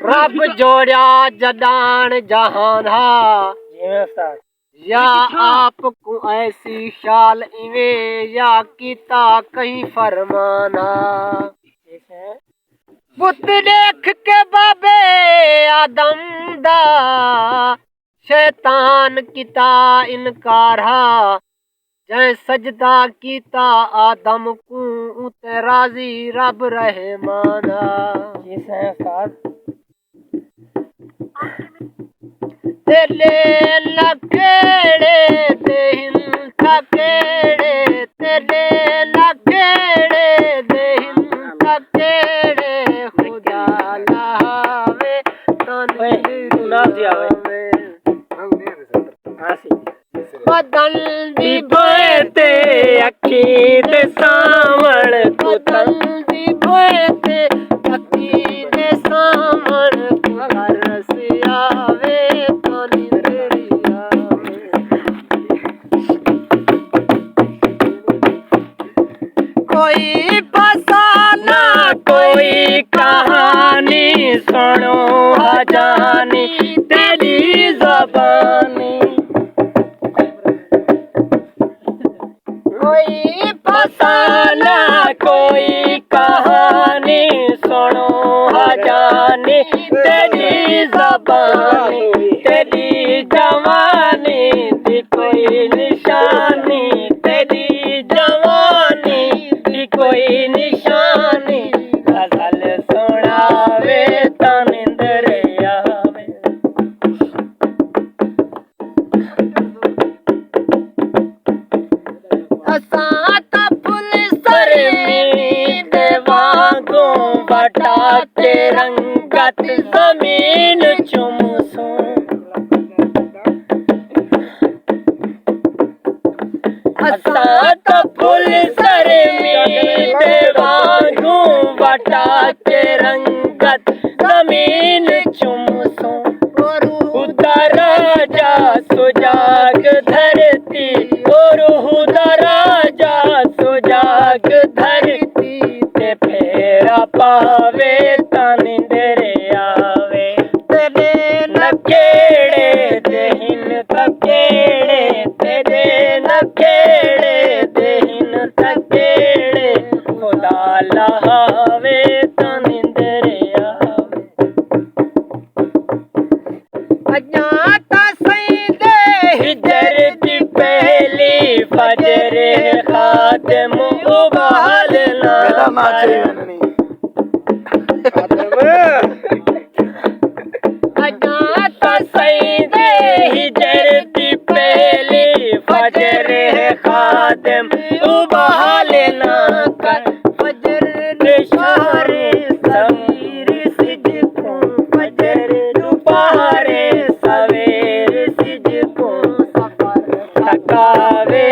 रब जोड़िया जदान जहान हा या आपको ऐसी शाल इवे या कीता कहीं फरमाना पुत देख के बाबे आदम दा शैतान कीता इनकार हा जै सजदा कीता आदम को उते राजी रब रहमाना तेले लखेड़े देहिन थकेड़े तेले लखेड़े देहिन थकेड़े खुदा लावे बदन दी भोए ते अखी दे सावण बदन दी भोए ते अखी दे सावण घर से आवे तानी तेरी आवे कोई फसाना कोई कहानी सुनो हजानी तेरी ज़बानी कोई फसाना कोई कहानी सुनो हजानी तेरी ज़बानी तेरी जवानी दी कोई निशानी तेरी जवानी दी कोई निशानी गजल सुनावे तां नींदर आवे असां ता फुल सरमी दे वांगू बटा के रंगत जमीन चुमसूं असां ता फुल सरमी दे वांगू बटा के रंगत जमीन चुमसूं राजा सुजाग धरती और राजा सुजाग धरती ते फेरा पावे तानी तेरे आवे तेरे नखेड़े देहिन तकेड़े तेरे नखेड़े देहिन तकेड़े खुदा लहावे तानी तेरे आवे अजाता सईदे हिजर दी पहली फजर खादम उबालना अजाता सईदे हिजर दी पहली फजर खादम उबालना कर फजर निशारे समीर सिजकों फजर दोपहरे सवेर सिजकों सफर थकावे